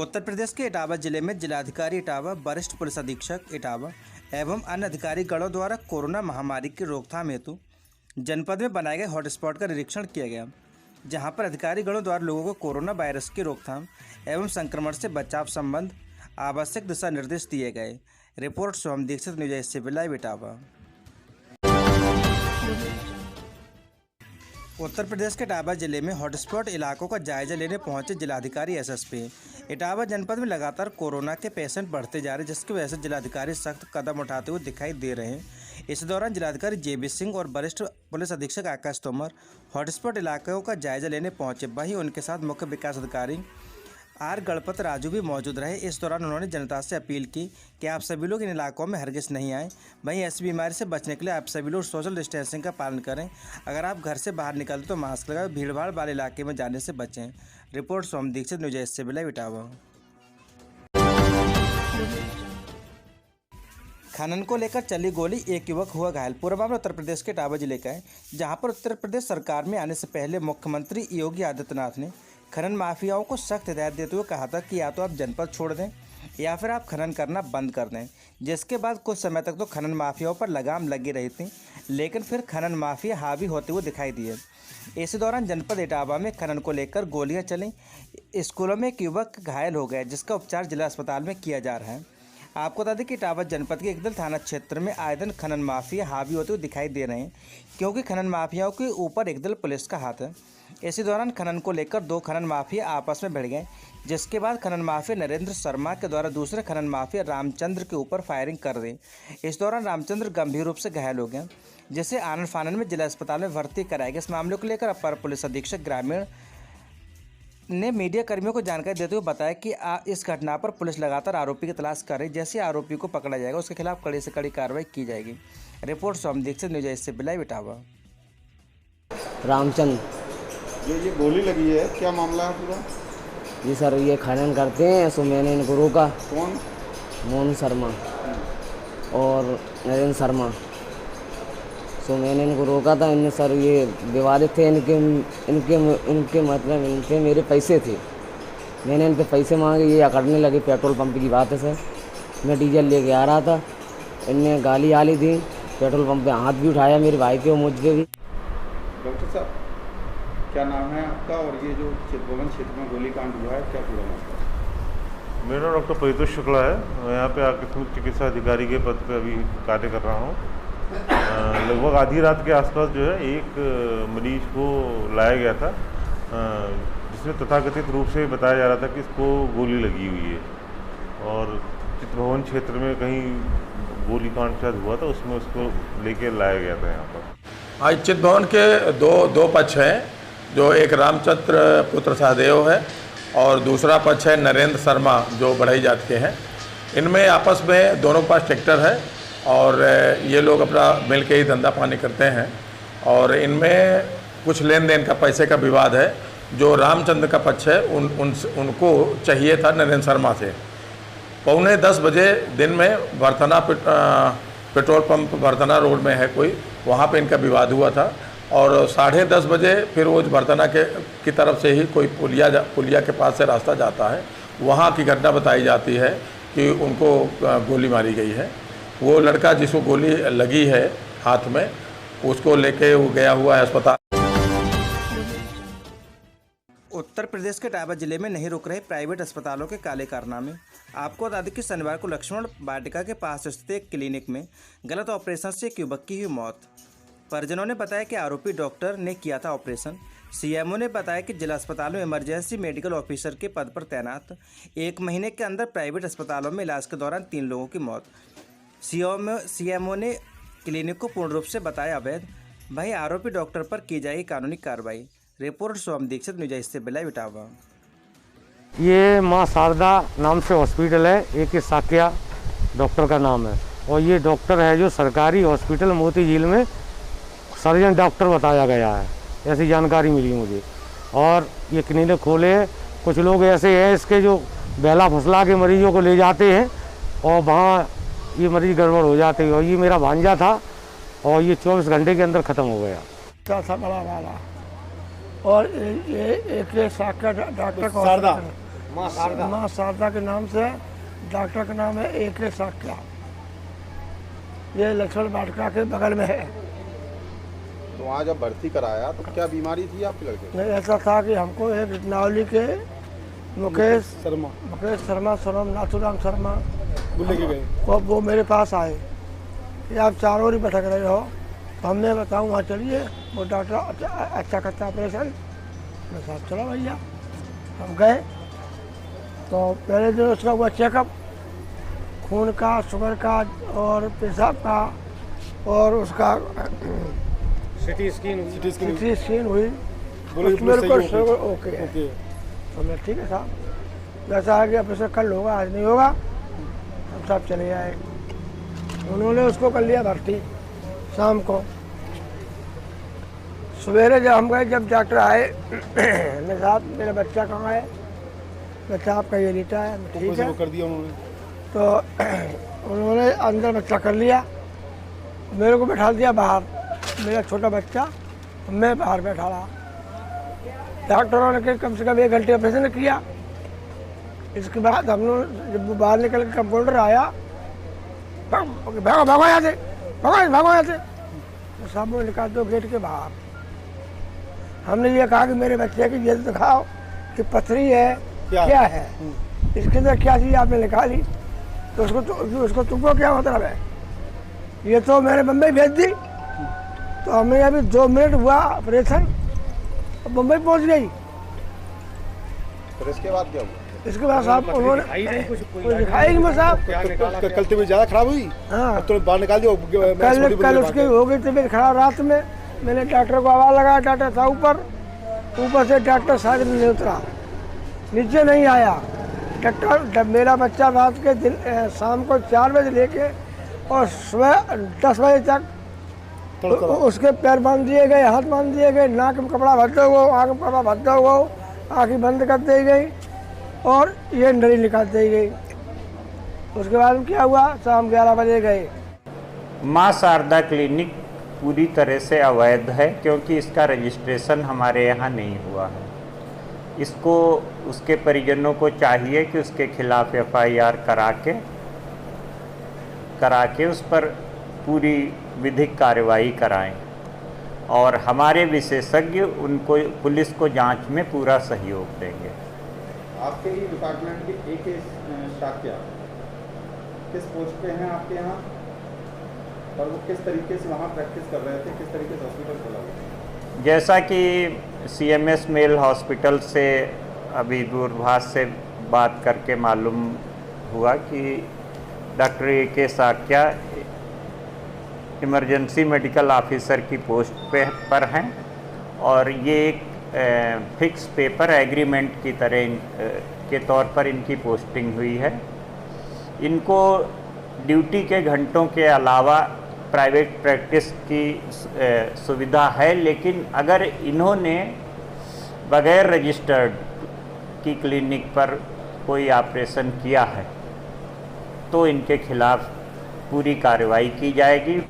उत्तर प्रदेश के इटावा जिले में जिलाधिकारी इटावा, वरिष्ठ पुलिस अधीक्षक इटावा एवं अन्य अधिकारी गणों द्वारा कोरोना महामारी की रोकथाम हेतु जनपद में बनाए गए हॉटस्पॉट का निरीक्षण किया गया, जहां पर अधिकारी गणों द्वारा लोगों को कोरोना वायरस की रोकथाम एवं संक्रमण से बचाव संबंध आवश्यक दिशा निर्देश दिए गए। रिपोर्ट सोम दीक्षित, न्यूज 8 लाइव इटावा। उत्तर प्रदेश के इटावा जिले में हॉटस्पॉट इलाकों का जायजा लेने पहुंचे जिलाधिकारी एसएसपी। इटावा जनपद में लगातार कोरोना के पेशेंट बढ़ते जा रहे, जिसकी वजह से जिलाधिकारी सख्त कदम उठाते हुए दिखाई दे रहे हैं। इस दौरान जिलाधिकारी जेबी सिंह और वरिष्ठ पुलिस अधीक्षक आकाश तोमर हॉटस्पॉट इलाकों का जायजा लेने पहुंचे। वहीं उनके साथ मुख्य विकास अधिकारी आर गणपत राजू भी मौजूद रहे। इस दौरान उन्होंने जनता से अपील की कि आप सभी लोग इन इलाकों में हरगिज नहीं आएँ। वहीं ऐसी बीमारी से बचने के लिए आप सभी लोग सोशल डिस्टेंसिंग का पालन करें। अगर आप घर से बाहर निकलते तो मास्क लगाएं, भीड़भाड़ वाले इलाके में जाने से बचें। रिपोर्ट सोम दीक्षित, न्यूज 8 लाइव इटावा। खनन को लेकर चली गोली, एक युवक हुआ घायल। पूरा मामला उत्तर प्रदेश के इटावा जिले का है, जहां पर उत्तर प्रदेश सरकार में आने से पहले मुख्यमंत्री योगी आदित्यनाथ ने खनन माफियाओं को सख्त हिदायत देते हुए कहा था कि या तो आप जनपद छोड़ दें या फिर आप खनन करना बंद कर दें। जिसके बाद कुछ समय तक तो खनन माफियाओं पर लगाम लगी रही थी, लेकिन फिर खनन माफिया हावी होते हुए दिखाई दिए। इस दौरान जनपद इटावा में खनन को लेकर गोलियां चलीं। स्कूलों में एक युवक घायल हो गया, जिसका उपचार जिला अस्पताल में किया जा रहा है। आपको बता दें कि इटावा जनपद के एकदल थाना क्षेत्र में आए दिन खनन माफिया हावी होते हुए दिखाई दे रहे हैं, क्योंकि खनन माफियाओं के ऊपर एकदल पुलिस का हाथ है। इसी दौरान खनन को लेकर दो खनन माफिया आपस में भिड़ गए, जिसके बाद खनन माफिया नरेंद्र शर्मा के द्वारा दूसरे खनन माफिया रामचंद्र के ऊपर फायरिंग कर दी। इस दौरान रामचंद्र गंभीर रूप से घायल हो गया, जिसे आनन फानन में जिला अस्पताल में भर्ती कराया गया। इस मामले को लेकर अपर पुलिस अधीक्षक ग्रामीण ने मीडिया कर्मियों को जानकारी देते हुए बताया कि इस घटना पर पुलिस लगातार आरोपी की तलाश कर रही। जैसे आरोपी को पकड़ा जाएगा, उसके खिलाफ कड़ी से कड़ी कार्रवाई की जाएगी। रिपोर्ट सोम दीक्षित, न्यूज 8 लाइव इटावा। रामचंद्र, ये गोली लगी है, क्या मामला है पूरा? जी सर, ये खनन करते हैं, सो मैंने इनको रोका। कौन? मोहन शर्मा और नरेंद्र शर्मा। सो मैंने इनको रोका था। इनने सर ये विवादित थे, इनके मतलब इनके मेरे पैसे थे। मैंने इन पे पैसे मांगे, ये अकड़ने लगे। पेट्रोल पंप की बात है सर, मैं डीजल लेके आ रहा था, इनने गाली आली दी। पेट्रोल पंप पे हाथ भी उठाया मेरे भाई पे और मुझ पे भी। डॉक्टर साहब, क्या नाम है आपका और ये जो चितवन क्षेत्र में गोलीकांड हुआ है, क्या पूरा मामला? मेरा डॉक्टर परितोष शुक्ला है। मैं यहाँ पे आकस्मिक चिकित्सा अधिकारी के पद पे अभी कार्य कर रहा हूँ। लगभग आधी रात के आसपास जो है एक मरीज को लाया गया था, जिसमें तथाकथित रूप से बताया जा रहा था कि इसको गोली लगी हुई है और चितभवन क्षेत्र में कहीं गोलीकांड शायद हुआ था, उसमें उसको लेके लाया गया था यहाँ पर। आज चितभवन के दो पक्ष हैं, जो एक रामचंद्र पुत्र सहदेव है और दूसरा पक्ष है नरेंद्र शर्मा, जो बढ़ई जात के हैं। इनमें आपस में दोनों के पास ट्रैक्टर है और ये लोग अपना मिल के ही धंधा पानी करते हैं और इनमें कुछ लेन देन का पैसे का विवाद है। जो रामचंद्र का पक्ष है उनको चाहिए था नरेंद्र शर्मा से। 9:45 बजे दिन में बर्थना पेट्रोल पंप बर्थना रोड में है कोई, वहाँ पे इनका विवाद हुआ था और 10:30 बजे फिर वो बर्थना की तरफ से ही कोई पुलिया के पास से रास्ता जाता है, वहाँ की घटना बताई जाती है कि उनको गोली मारी गई है। वो लड़का जिसको गोली लगी है हाथ में, उसको लेके वो गया हुआ है अस्पताल। उत्तर प्रदेश के इटावा जिले में नहीं रुक रहे प्राइवेट अस्पतालों के काले कारनामे। आपको बता दें कि शनिवार को लक्ष्मण वाटिका के पास स्थित एक क्लिनिक में गलत ऑपरेशन से एक युवक की हुई मौत। परिजनों ने बताया कि आरोपी डॉक्टर ने किया था ऑपरेशन। सीएमओ ने बताया कि जिला अस्पताल में इमरजेंसी मेडिकल ऑफिसर के पद पर तैनात 1 महीने के अंदर प्राइवेट अस्पतालों में इलाज के दौरान 3 लोगों की मौत। सीएमओ ने क्लिनिक को पूर्ण रूप से बताया अवैध। वहीं आरोपी डॉक्टर पर की जाएगी कानूनी कार्रवाई। रिपोर्ट सोम दीक्षित, न्यूज 8 लाइव इटावा। ये माँ शारदा नाम से हॉस्पिटल है, एक साकिया डॉक्टर का नाम है और ये डॉक्टर है जो सरकारी हॉस्पिटल मोती झील में सर्जन डॉक्टर बताया गया है, ऐसी जानकारी मिली मुझे। और ये क्लिनिक खोले हैं। कुछ लोग ऐसे हैं इसके जो बेला फुसला के मरीजों को ले जाते हैं और वहाँ ये मरीज गड़बड़ हो जाते हैं। और ये मेरा भांजा था और ये 24 घंटे के अंदर ख़त्म हो गया। था बड़ा वाला और ये एक साका डॉक्टर को शारदा माँ शारदा के नाम से। डॉक्टर का नाम है AK साक्या। ये लक्ष्मण वाटिका के बगल में है। तो वहाँ जब भर्ती कराया तो क्या बीमारी थी आपके लड़के को? नहीं, ऐसा था कि हमको एक नावली के मुकेश शर्मा सोनम नाथुराम शर्मा लेके गए। वो मेरे पास आए कि आप चारों ही भटक रहे हो, तो हमने बताऊँ वहाँ चलिए, वो डॉक्टर अच्छा करता ऑपरेशन। मैं साहब चलो भैया, हम गए। तो पहले दिन उसका हुआ चेकअप, खून का, शुगर का और पेशाब का, और उसका सिटी स्कैन हुई। मेरे को शुगर ओके है। तो मैं ठीक है साहब, वैसा है कि ऑपरेशन कल होगा, आज नहीं होगा। हम सब चले आए। उन्होंने उसको कर लिया भर्ती शाम को। सवेरे जब हम गए, जब डॉक्टर आए, मैं साहब मेरा बच्चा कहाँ है? बच्चा आपका ये लेटा है। ठीक है, कर दिया उन्होंने। तो उन्होंने अंदर बच्चा कर लिया, मेरे को बैठा दिया बाहर, मेरा छोटा बच्चा, मैं बाहर बैठा रहा। डॉक्टरों ने कम से कम 1 घंटे ऑपरेशन किया। इसके बाद हम लोग जब वो बाहर निकल के कंपाउंडर आया, भागो यहाँ से, भागो यहाँ से, तो सब लोग निकाल दो गेट के बाहर। हमने ये कहा कि मेरे बच्चे की जल्द दिखाओ कि पथरी है क्या है, इसके अंदर क्या चीज़ आपने निकाली। तो उसको तुमको क्या मतलब है? ये तो मैंने बम्बई भेज दी। तो हमें अभी 2 मिनट हुआ ऑपरेशन, बम्बई पहुंच गई। फिर इसके बाद क्या हुआ? इसके बाद साहब उन्होंने कुछ दिखाई नहीं साहब। कल तबीयत ज़्यादा खराब हुई? हाँ, तो बाहर निकाल दिया। कल उसकी हो गई तबीयत खराब। रात में मैंने डॉक्टर को आवाज़ लगाया, डॉक्टर था ऊपर से डॉक्टर शायद नहीं उतरा, नीचे नहीं आया। डॉक्टर मेरा बच्चा रात के दिन शाम को 4 बजे लेके और सुबह 10 बजे तक उसके पैर बांध दिए गए, हाथ बांध दिए गए, नाक में कपड़ा भर हो, आँख में कपड़ा भर हो, आँखें बंद कर दी गई और ये नली निकाल दी गई। उसके बाद क्या हुआ, शाम 11 बजे गए। माँ शारदा क्लिनिक पूरी तरह से अवैध है, क्योंकि इसका रजिस्ट्रेशन हमारे यहाँ नहीं हुआ है। इसको उसके परिजनों को चाहिए कि उसके खिलाफ FIR करा के उस पर पूरी विधिक कार्रवाई कराएं, और हमारे विशेषज्ञ उनको पुलिस को जांच में पूरा सहयोग देंगे। आपके ही डिपार्टमेंट के AK साक्या किस पोस्ट पे हैं आपके यहाँ, और वो किस तरीके से वहाँ प्रैक्टिस कर रहे थे, किस तरीके से हॉस्पिटल खोला हुआ? जैसा कि CMS मेल हॉस्पिटल से अभी दूरभाष से बात करके मालूम हुआ कि doctor AK Shakya emergency medical officer की पोस्ट पर हैं, और ये एक फिक्स पेपर एग्रीमेंट की तरह के तौर पर इनकी पोस्टिंग हुई है। इनको ड्यूटी के घंटों के अलावा प्राइवेट प्रैक्टिस की सुविधा है, लेकिन अगर इन्होंने बगैर रजिस्टर्ड की क्लिनिक पर कोई ऑपरेशन किया है तो इनके खिलाफ पूरी कार्रवाई की जाएगी।